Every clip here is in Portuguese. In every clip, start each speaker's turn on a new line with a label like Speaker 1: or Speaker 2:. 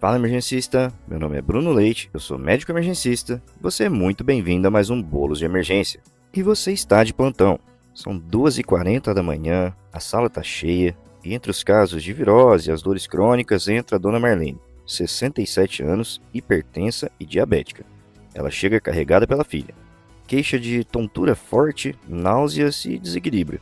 Speaker 1: Fala, emergencista! Meu nome é Bruno Leite, eu sou médico emergencista. Você é muito bem-vindo a mais um Bolos de Emergência. E você está de plantão. São 2h40 da manhã, a sala está cheia, e entre os casos de virose e as dores crônicas entra a Dona Marlene, 67 anos, hipertensa e diabética. Ela chega carregada pela filha. Queixa de tontura forte, náuseas e desequilíbrio.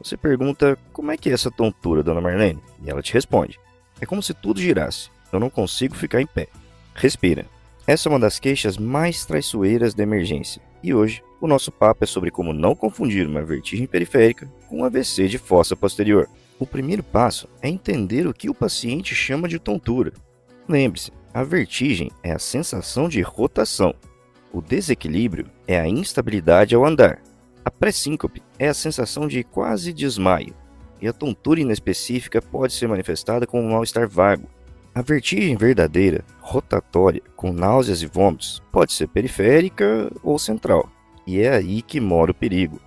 Speaker 1: Você pergunta, como é que é essa tontura, Dona Marlene? E ela te responde, é como se tudo girasse. Eu não consigo ficar em pé. Respira. Essa é uma das queixas mais traiçoeiras da emergência. E hoje, o nosso papo é sobre como não confundir uma vertigem periférica com um AVC de fossa posterior. O primeiro passo é entender o que o paciente chama de tontura. Lembre-se, a vertigem é a sensação de rotação. O desequilíbrio é a instabilidade ao andar. A pré-síncope é a sensação de quase desmaio. E a tontura inespecífica pode ser manifestada como um mal-estar vago. A vertigem verdadeira, rotatória, com náuseas e vômitos, pode ser periférica ou central, e é aí que mora o perigo.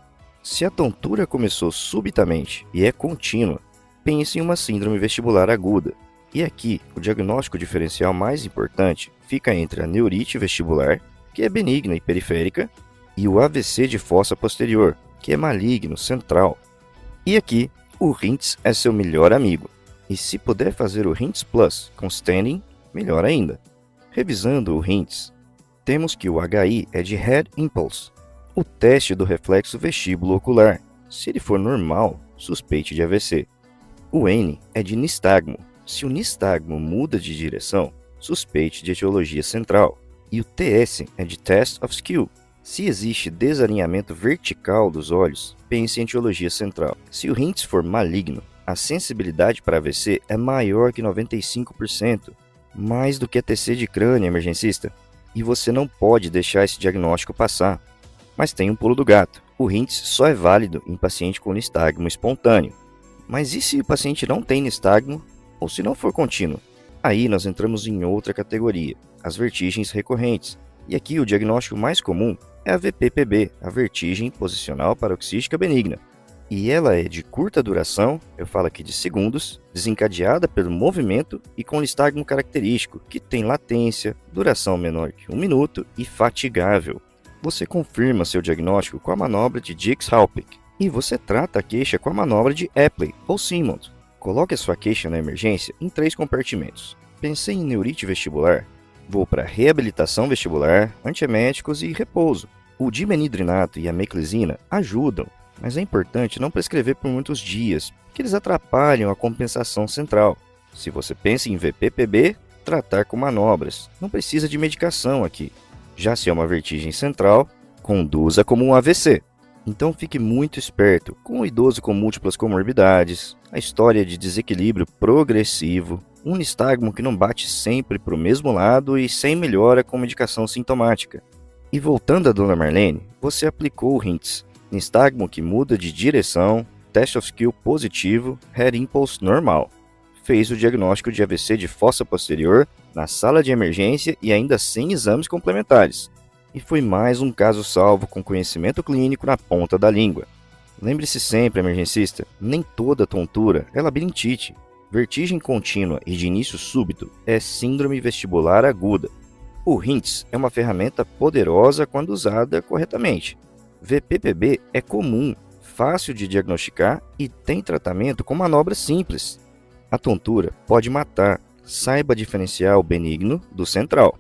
Speaker 1: Se a tontura começou subitamente e é contínua, pense em uma síndrome vestibular aguda. E aqui, o diagnóstico diferencial mais importante fica entre a neurite vestibular, que é benigna e periférica, e o AVC de fossa posterior, que é maligno, central. E aqui, o RINTS é seu melhor amigo. E se puder fazer o RINTS Plus com standing, melhor ainda. Revisando o RINTS, temos que o HI é de Head Impulse, o teste do reflexo vestíbulo ocular. Se ele for normal, suspeite de AVC. O N é de nistagmo. Se o nistagmo muda de direção, suspeite de etiologia central. E o TS é de Test of Skill. Se existe desalinhamento vertical dos olhos, pense em etiologia central. Se o RINTS for maligno, a sensibilidade para AVC é maior que 95%, mais do que a TC de crânio emergencista, e você não pode deixar esse diagnóstico passar. Mas tem um pulo do gato, o RINTS só é válido em paciente com nistagmo espontâneo. Mas e se o paciente não tem nistagmo, ou se não for contínuo? Aí nós entramos em outra categoria, as vertigens recorrentes, e aqui o diagnóstico mais comum é a VPPB, a vertigem posicional paroxística benigna. E ela é de curta duração, eu falo aqui de segundos, desencadeada pelo movimento e com nistagmo característico, que tem latência, duração menor que 1 minuto e fatigável. Você confirma seu diagnóstico com a manobra de Dix-Hallpike e você trata a queixa com a manobra de Epley ou Simmons. Coloque a sua queixa na emergência em 3 compartimentos. Pensei em neurite vestibular? Vou para reabilitação vestibular, antieméticos e repouso. O dimenhidrinato e a meclizina ajudam, mas é importante não prescrever por muitos dias, porque eles atrapalham a compensação central. Se você pensa em VPPB, tratar com manobras. Não precisa de medicação aqui. Já se é uma vertigem central, conduza como um AVC. Então fique muito esperto com o idoso com múltiplas comorbidades, a história de desequilíbrio progressivo, um nistagmo que não bate sempre para o mesmo lado e sem melhora com medicação sintomática. E voltando à Dona Marlene, você aplicou o RINTS. Nistagmo que muda de direção, Test of Skill positivo, Head Impulse normal. Fez o diagnóstico de AVC de fossa posterior na sala de emergência e ainda sem exames complementares. E foi mais um caso salvo com conhecimento clínico na ponta da língua. Lembre-se sempre, emergencista, nem toda tontura é labirintite. Vertigem contínua e de início súbito é síndrome vestibular aguda. O RINTS é uma ferramenta poderosa quando usada corretamente. VPPB é comum, fácil de diagnosticar e tem tratamento com manobras simples. A tontura pode matar, saiba diferenciar o benigno do central.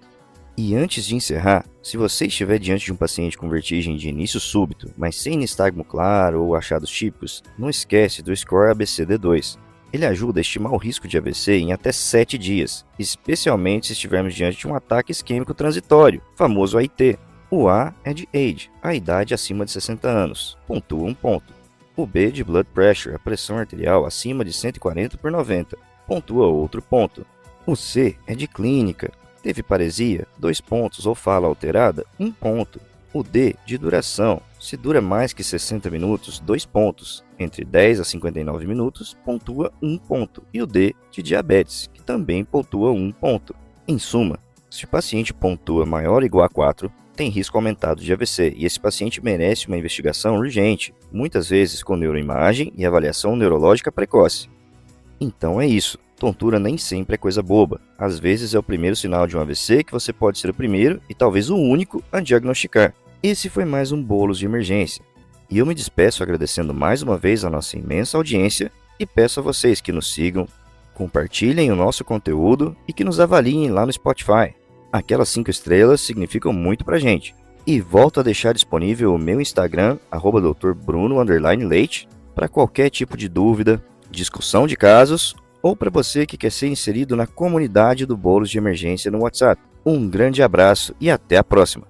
Speaker 1: E antes de encerrar, se você estiver diante de um paciente com vertigem de início súbito, mas sem nistagmo claro ou achados típicos, não esquece do score ABCD2. Ele ajuda a estimar o risco de AVC em até 7 dias, especialmente se estivermos diante de um ataque isquêmico transitório, famoso AIT. O A é de age, a idade acima de 60 anos, pontua 1 ponto. O B de blood pressure, a pressão arterial acima de 140/90, pontua outro ponto. O C é de clínica, teve paresia, 2 pontos ou fala alterada, 1 ponto. O D de duração, se dura mais que 60 minutos, 2 pontos. Entre 10 a 59 minutos, pontua 1 ponto. E o D de diabetes, que também pontua 1 ponto. Em suma, se o paciente pontua maior ou igual a 4, tem risco aumentado de AVC e esse paciente merece uma investigação urgente, muitas vezes com neuroimagem e avaliação neurológica precoce. Então é isso. Tontura nem sempre é coisa boba. Às vezes é o primeiro sinal de um AVC que você pode ser o primeiro e talvez o único a diagnosticar. Esse foi mais um Bolos de Emergência. E eu me despeço agradecendo mais uma vez a nossa imensa audiência e peço a vocês que nos sigam, compartilhem o nosso conteúdo e que nos avaliem lá no Spotify. Aquelas 5 estrelas significam muito pra gente. E volto a deixar disponível o meu Instagram, @drbruno_leite, para qualquer tipo de dúvida, discussão de casos ou para você que quer ser inserido na comunidade do Bolos de Emergência no WhatsApp. Um grande abraço e até a próxima!